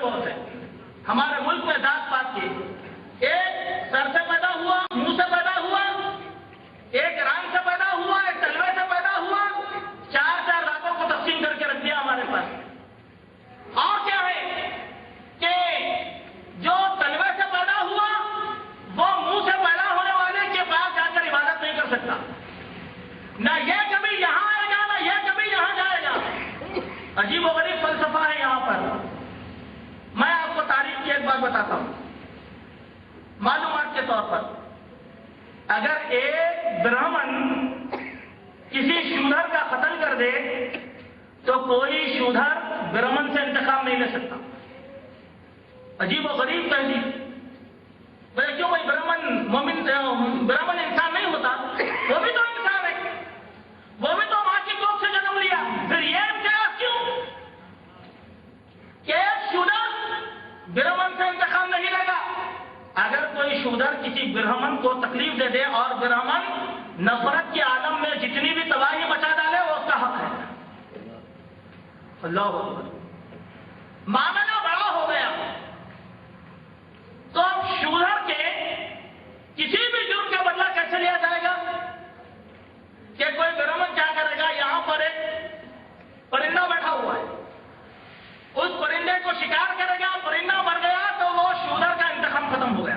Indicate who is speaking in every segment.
Speaker 1: بہت ہیں ہمارے ملک میں ذات پات کی. ایک سر سے پیدا ہوا, منہ سے پیدا ہوا, ایک ران سے پیدا ہوا, ایک تلوے سے پیدا ہوا, 4 راتوں کو تقسیم کر کے رکھ دیا ہمارے پاس. اور کیا ہے کہ جو تلوے سے پیدا ہوا وہ منہ سے پیدا ہونے والے کے پاس جا کر عبادت نہیں کر سکتا. نہ یہ کبھی یہاں آئے گا, نہ یہ کبھی یہاں جائے گا. عجیب و غریب فلسفہ ہے یہاں پر. میں آپ کو تاریخ کی ایک بات بتاتا ہوں معلومات کے طور پر. اگر ایک برہمن کسی شودھر کا قتل کر دے تو کوئی شودھر برہمن سے انتقام نہیں لے سکتا. عجیب و غریب تہذیب. کیوں بھائی برہمن مومن برہمن انسان نہیں ہوتا؟ وہ بھی تو انسان ہے, وہ بھی تو ماں کی کوکھ سے جنم لیا. پھر یہ امتیاز کیوں کہ شودھر برہمن سے انتقام نہیں لے گا؟ اگر کوئی شودھر کسی برہمن کو تکلیف دے دے اور برہمن نفرت کے عالم میں جتنی بھی تباہی مچا ڈالے وہ اس کا حق ہے. اللہ اکبر. معاملہ بڑا ہو گیا. تو اب شودھر کے کسی بھی جرم کا بدلہ کیسے لیا جائے گا کہ کوئی برہمن کیا کرے گا؟ یہاں پر ایک پرندہ بیٹھا ہوا ہے, اس پرندے کو شکار کرے گا, پرندہ مر گیا تو وہ شودھر کا انتقام ختم ہو گیا.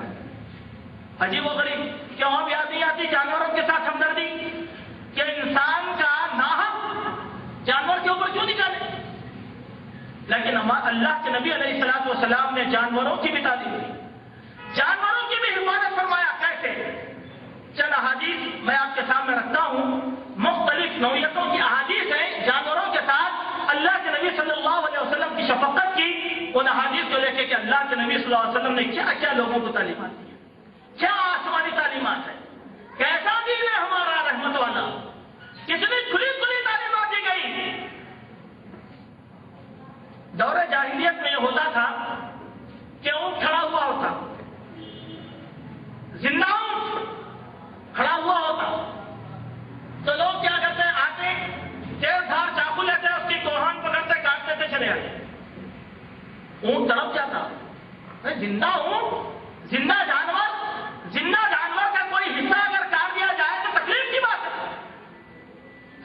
Speaker 1: عجیب و غریب. کیوں اب یاد نہیں آتی جانوروں کے ساتھ ہمدردی کہ انسان کا ناحق جانور کے اوپر کیوں نکالے؟ لیکن اللہ کے نبی علیہ الصلوۃ والسلام نے جانوروں کی بھی تعلیم دی, جانوروں کی بھی حفاظت فرمایا. کیسے؟ چند احادیث میں آپ کے سامنے رکھتا ہوں. مختلف نوعیتوں کی احادیث ہیں جانوروں کے ساتھ اللہ کے نبی صلی اللہ علیہ وسلم کی شفقت کی. ان احادیث کو لے کے کہ اللہ کے نبی صلی اللہ علیہ وسلم نے کیا کیا لوگوں کو تعلیمات دی, کیا آسمانی تعلیمات ہے, کیسا دین ہے ہمارا رحمت والا, کتنی کھلی کھلی تعلیمات دی گئی. دور جاہلیت میں یہ ہوتا تھا کہ اونٹ کھڑا ہوا ہوتا, زندہ اونٹ کھڑا ہوا ہوتا, تو لوگ کیا کرتے ہیں, آتے تیز دھار چاقو لیتے, اس کی کوہان پکڑتے, کاٹتے تھے, چلے آتے. اونٹ تڑپ جاتا. زندہ اونٹ, زندہ جانور کا کوئی حصہ اگر کاٹ دیا جائے تو تکلیف کی بات ہے,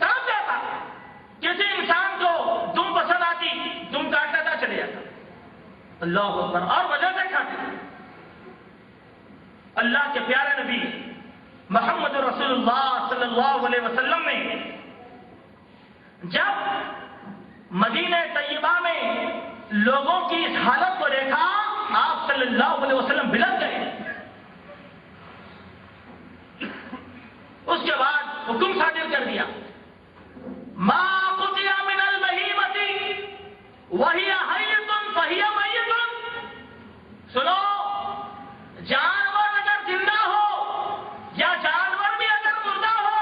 Speaker 1: تڑپ جاتا. کسی انسان کو دم پسند آتی, دم کاٹتا تھا, چلے جاتا. اللہ اکبر. اور وجہ سے کھاتے. اللہ کے پیارے نبی محمد رسول اللہ صلی اللہ علیہ وسلم نے جب مدینہ طیبہ میں لوگوں کی اس حالت کو دیکھا, آپ صلی اللہ علیہ وسلم بلند گئے. اس کے بعد حکم صادر کر دیا, ما قطع من البہیمۃ وہی حیۃ فہی میۃ. سنو, جانور اگر زندہ ہو یا جانور بھی اگر مردہ ہو,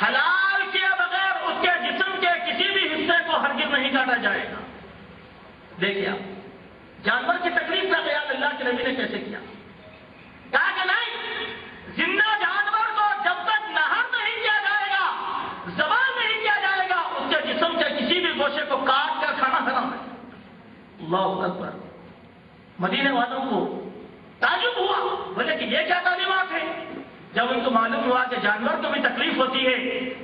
Speaker 1: حلال کیے بغیر اس کے جسم کے کسی بھی حصے کو ہرگز نہیں کاٹا جائے گا. دیکھیے آپ جانور کی تکلیف کا خیال اللہ کے نبی نے کیسے کیا. کہا کہ نہیں, زندہ جانور کو جب تک نہر نہیں کیا جائے گا, ذبح نہیں کیا جائے گا, اس کے جسم کے کسی بھی گوشے کو کاٹ کر کھانا حرام ہے. اللہ اکبر. مدینے والوں کو تعجب ہوا, بولے کہ یہ کیا تعلیمات ہیں. جب ان کو معلوم ہوا کہ جانور کو بھی تکلیف ہوتی ہے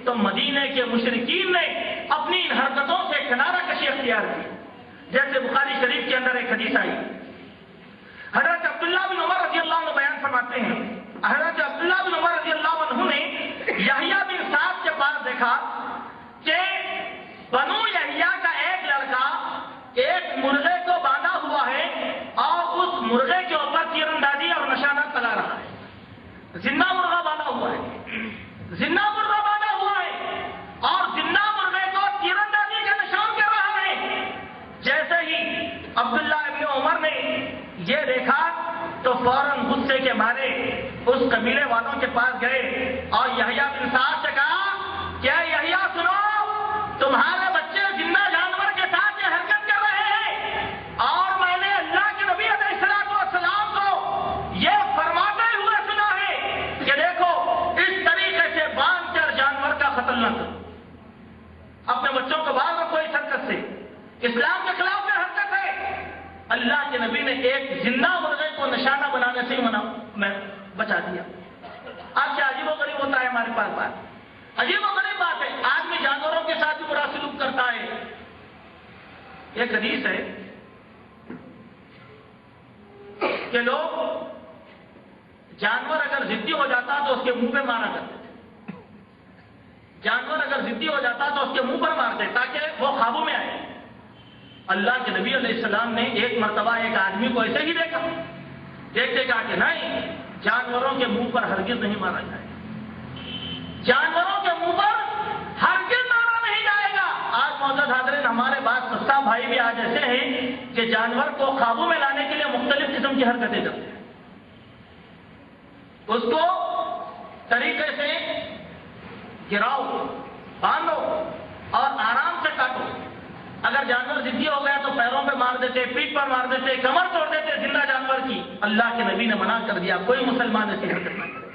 Speaker 1: تو مدینے کے مشرکین نے اپنی ان حرکتوں سے کنارہ کشی اختیار کی. جیسے بخاری شریف کے اندر ایک حدیث آئی, حضرت عبداللہ بن عمر رضی اللہ عنہ بیان فرماتے ہیں, حضرت عبداللہ بن عمر رضی اللہ عنہ نے یحییٰ بن سعد کے پاس دیکھا کہ بنو یحییٰ کا ایک لڑکا ایک مرغے کو باندھا ہوا ہے اور اس مرغے کے اوپر تیر اندازی اور نشانات چلا رہا ہے. زندہ مرغا باندھا ہوا ہے, زندہ مرغا باندھا ہوا ہے اور زندہ مرغے کو تیر اندازی کا نشان کر رہا ہے. جیسے ہی عبداللہ ابن عمر نے یہ دیکھا تو فوراً غصے کے مارے اس قبیلے والوں کے پاس گئے اور یحییٰ بن سعد سے کہا کہ یحییٰ سنو, تمہارے بچے زندہ جانور کے ساتھ یہ حرکت کر رہے ہیں اور میں نے اللہ کے نبی علیہ الصلوۃ والسلام کو یہ فرماتے ہوئے سنا ہے کہ دیکھو اس طریقے سے باندھ کر جانور کا قتل نہ کرو. اپنے بچوں کو باہر رکھو اس حرکت سے, اسلام کے خلاف میں حرکت ہے. اللہ کے نبی نے ایک زندہ مرغے کو نشانہ بنانے سے ہی بچا دیا۔ آج کیا عجیب و غریب ہوتا ہے ہمارے پاس بات، عجیب و غریب بات ہے۔ آدمی جانوروں کے ساتھ بھی برا سلوک کرتا ہے۔ ایک حدیث ہے کہ لوگ جانور اگر ضدی ہو جاتا تو اس کے منہ پہ مارا کرتے تھے، جانور اگر ضدی ہو جاتا تو اس کے منہ پر مارتے تاکہ وہ قابو میں آئے۔ اللہ کے نبی علیہ السلام نے ایک مرتبہ ایک آدمی کو ایسے ہی دیکھا، دیکھتے کہا کہ نہیں، جانوروں کے منہ پر ہرگز نہیں مارا جائے، جانوروں کے منہ پر ہرگز مارا نہیں جائے گا۔ آج معزز حاضرین، ہمارے بعض سستا بھائی بھی آج ایسے ہیں کہ جانور کو قابو میں لانے کے لیے مختلف قسم کی حرکتیں کرتے ہیں، اس کو طریقے سے گراؤ، باندھو اور آرام سے کاٹو۔ اگر جانور ضدی ہو گیا تو پیروں پہ مار دیتے، پیٹھ پر مار دیتے، کمر توڑ دیتے زندہ جانور کی۔ اللہ کے نبی نے منع کر دیا، کوئی مسلمان ایسی حرکت نہ کرے۔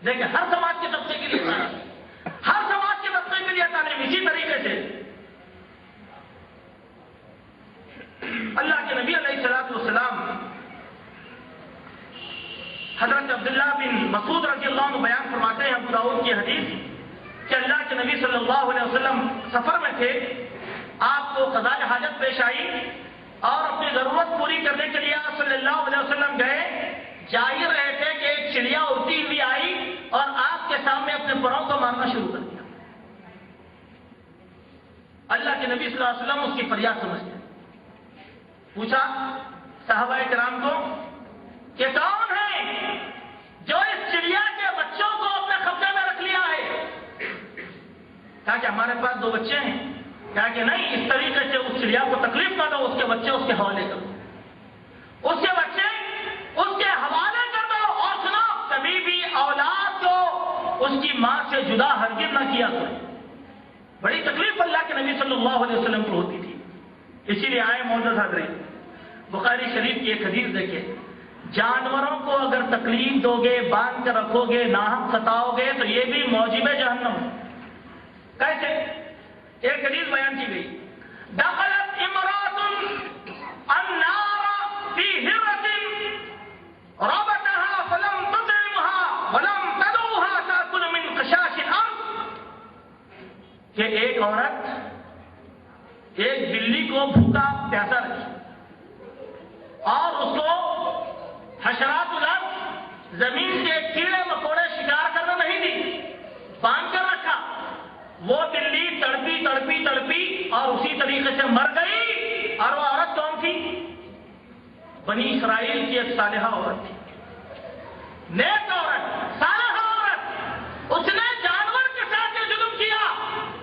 Speaker 1: دیکھیں، ہر سماج کے طبقے کے لیے تعلیم، ہر سماج کے طبقے کے لیے تعلیم۔ اسی طریقے سے اللہ کے نبی علیہ الصلوۃ والسلام حضرت عبداللہ بن مسعود رضی اللہ عنہ بیان فرماتے ہیں، ابو داؤد کی حدیث، کہ اللہ کے نبی صلی اللہ علیہ وسلم سفر میں تھے، آپ کو قضاء حاجت پیش آئی اور اپنی ضرورت پوری کرنے کے لیے آپ صلی اللہ علیہ وسلم گئے۔ جا ہی رہے تھے کہ ایک چڑیا اڑتی ہوئی آئی اور آپ کے سامنے اپنے پروں کو مارنا شروع کر دیا۔ اللہ کے نبی صلی اللہ علیہ وسلم اس کی فریاد سمجھ گئے، پوچھا صحابہ کرام کو کہ کون ہے جو اس چڑیا کے بچوں کو اپنے قبضے میں رکھ لیا ہے؟ کہا کہ ہمارے پاس 2 بچے ہیں۔ کہا کہ نہیں، اس طریقے سے اس چڑیا کو تکلیف نہ دو، اس کے بچے اس کے حوالے کر دو، اس کے بچے اس کے حوالے کر دو۔ اور سنو، کبھی بھی اولاد کو اس کی ماں سے جدا ہرگز نہ کیا کرو۔ بڑی تکلیف اللہ کے نبی صلی اللہ علیہ وسلم کو ہوتی تھی، اسی لیے آئے معزز حاضرین، بخاری شریف کی ایک حدیث دیکھیں، جانوروں کو اگر تکلیف دو گے، باندھ کر رکھو گے، ناحق ستاؤ گے تو یہ بھی موجب جہنم۔ کیسے؟ ایک حدیث بیان کی گئی، دخلت امرأة النار في هرة ربطها فلم تطعمها ولم تدعوها تأكل من قشاش الأرض، کہ ایک عورت ایک بلی کو بھوکا پیاسا رکھی اور اس کو حشرات الارض، زمین کے کیڑے مکوڑے شکار کرنا نہیں دی، باندھ کر رکھا۔ وہ بلی تڑپی تڑپی تڑپی اور اسی طریقے سے مر گئی۔ اور وہ عورت کون تھی؟ بنی اسرائیل کی ایک صالحہ عورت تھی، نیک عورت، صالحہ عورت۔ اس نے جانور کے ساتھ یہ ظلم کیا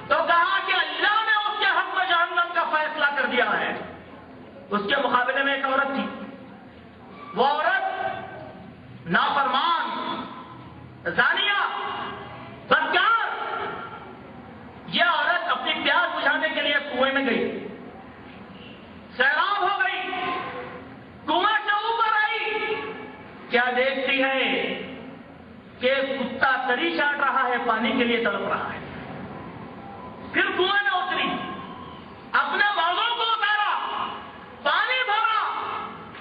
Speaker 1: تو کہا کہ اللہ نے اس کے حق میں جہنم کا فیصلہ کر دیا ہے۔ اس کے مقابلے میں ایک عورت تھی، وہ عورت نافرمان، زانیہ، بدکار۔ یہ عورت اپنی پیاس بجھانے کے لیے کنویں میں گئی، سیراب ہو گئی، کنویں سے اوپر آئی، کیا دیکھتی ہے کہ کتا تری چاٹ رہا ہے، پانی کے لیے تڑپ رہا ہے۔ پھر کنویں میں اتری، اپنے بالوں کو اتارا، پانی بھرا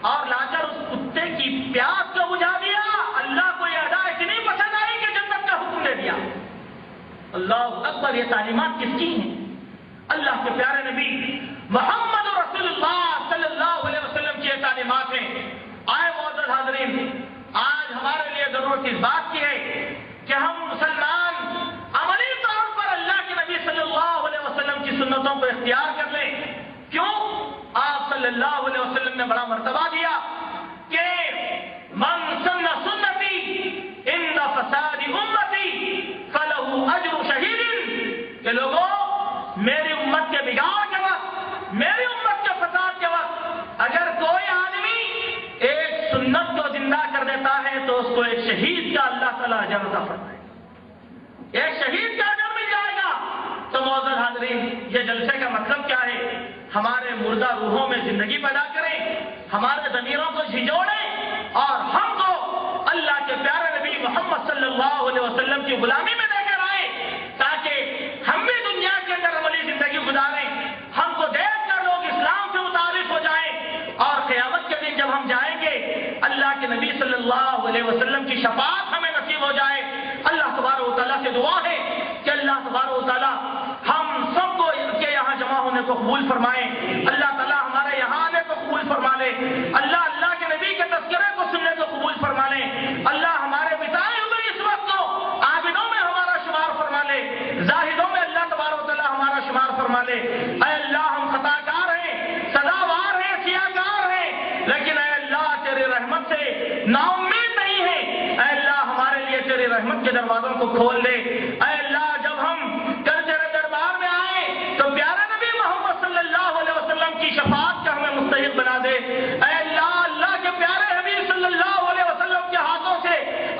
Speaker 1: اور لا کر اس کتے کی پیاس کو بجھا دیا۔ اللہ کو یہ ادا اتنی پسند آئی کہ جنت کا حکم دے دیا۔ اللہ اکبر، یہ تعلیمات کس کی ہیں؟ اللہ کے پیارے نبی محمد رسول اللہ صلی اللہ علیہ وسلم کی یہ تعلیمات ہیں۔ آئے معزز حاضرین، آج ہمارے لیے ضرورت اس بات کی ہے کہ ہم مسلمان عملی طور پر اللہ کے نبی صلی اللہ علیہ وسلم کی سنتوں کو اختیار کر لیں۔ کیوں؟ آپ صلی اللہ علیہ وسلم نے بڑا مرتبہ دیا کہ من سن سنتی ان فساد امتی فلہ اجر شہید، کہ لوگوں، میری امت کے بگاڑ کے وقت، میری امت کے فساد کے وقت اگر کوئی آدمی ایک سنت کو زندہ کر دیتا ہے تو اس کو ایک شہید کا اللہ تعالیٰ اجر عطا فرمائے، ایک شہید کا اجر مل جائے گا۔ تو معزز حاضرین، یہ جلسے کا مطلب کیا ہے؟ ہمارے مردہ روحوں میں زندگی پیدا کریں، ہمارے ضمیروں کو جھنجھوڑیں اور ہم کو اللہ کے پیارے نبی محمد صلی اللہ علیہ وسلم کی غلامی میں لے کر آئیں، تاکہ ہم بھی دنیا کے اندر عملی زندگی گزاریں، ہم کو دیکھ کر لوگ اسلام سے متعارف ہو جائیں اور قیامت کے کو قبول فرمائے، اللہ تعالیٰ ہمارے یہاں آنے کو قبول فرما لے، اللہ کے نبی کے تذکرے کو سننے کو قبول فرما لے، اللہ ہمارے بتائے ہوئے اس وقت کو عابدوں میں ہمارا شمار فرما لے، زاہدوں میں اللہ تبارک و تعالیٰ ہمارا شمار فرما لے۔ اے اللہ ہم خطا کار ہیں، سزاوار ہیں، سیاہکار ہیں، لیکن اے اللہ تیری رحمت سے نا امید نہیں ہے، اے اللہ ہمارے لیے تیری رحمت کے دروازوں کو کھول دے۔ اے اللہ جب ہم کل تیرے دربار میں آئے تو پیارے نبی محمد صلی اللہ علیہ وسلم کی شفاعت کا ہمیں مستحق بنا دے۔ اے اللہ کے پیارے حبیب صلی اللہ علیہ وسلم کے ہاتھوں سے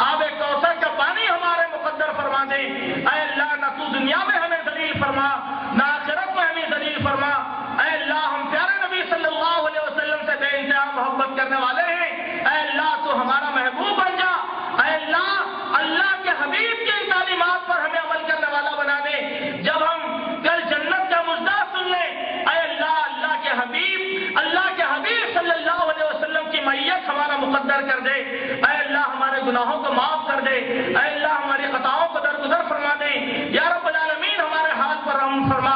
Speaker 1: آب کوثر کا پانی ہمارے مقدر فرما دے۔ اے اللہ نہ تو دنیا میں ہمیں ذلیل فرما، نہ آخرت میں ہمیں ذلیل فرما۔ اے اللہ ہم پیارے نبی صلی اللہ علیہ وسلم سے بے انتہا محبت کرنے والے ہیں، اے اللہ تو ہمارا محبوب بن جا۔ اے اللہ کے حبیب کی ان تعلیمات پر ہمیں عمل کرنے والا بنا دے۔ جب ہم کل جنت کا مژدہ سن لیں، اے اللہ کے حبیب صلی اللہ علیہ وسلم کی معیت ہمارا مقدر کر دے۔ اے اللہ ہمارے گناہوں کو معاف کر دے، اے اللہ ہماری خطاؤں کو درگزر فرما دے۔ یا رب العالمین ہمارے حال پر رحم فرما،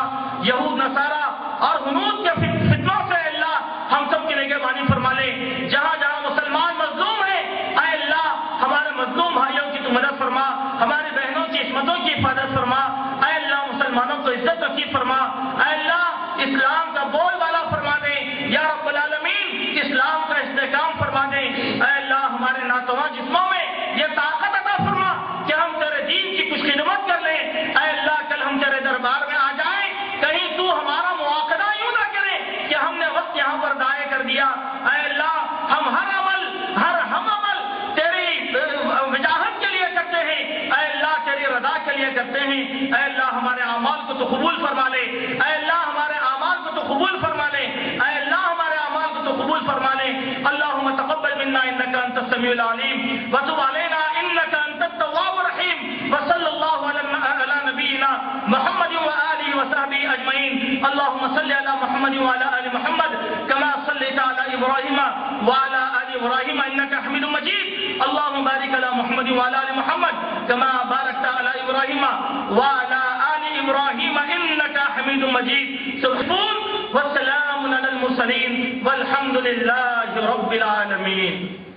Speaker 1: یہود نصارہ اور ہنود کے فتنوں سے اللہ ہم سب کی نگہبانی فرما لے۔ جہاں جہاں مسلمان مظلوم ہیں، اے اللہ ہمارے مظلوم بھائیوں کی تو مدد فرما، ہماری بہنوں کی عصمتوں کی حفاظت فرما۔ اے اللہ مسلمانوں کو عزت نصیب فرما، اے اللہ اسلام کا بول بالا فرما دے۔ یا رب العالمین اسلام کا استحکام فرما دے۔ اے اللہ ہمارے ناتواں جسموں میں یہ طاقت عطا فرما کہ ہم تیرے دین کی کچھ خدمت کر لیں۔ اے اللہ کل ہم تیرے دربار میں آ جائیں، کہیں تو ہمارا مواخذہ یوں نہ کرے کہ ہم نے وقت یہاں پر ضائع کر دیا۔ اے اللہ ہم ہم عمل تیری وجاہت کے لیے کرتے ہیں، اے اللہ تیری رضا کے لیے کرتے ہیں۔ اے اللہ ہمارے اعمال کو تو قبول فرما لے، اے اللہ ہمارے اعمال کو تو قبول فرما لے، اے اللہ ہمارے اعمال کو تو قبول فرما لے۔ اللهم تقبل منا انك انت السميع العليم وتب علينا انك انت التواب الرحيم وصلى الله على نبينا محمد وآله وصحبه اجمعين۔ اللهم صل على محمد وعلى ال محمد كما صليت على ابراهيم وعلى ال ابراهيم انك حميد مجيد۔ اللهم بارك على محمد وعلى ال محمد كما باركت على ابراهيم وعلى ال ابراهيم انك حميد مجيد۔ سبحان والسلام على المرسلين والحمد لله رب العالمين۔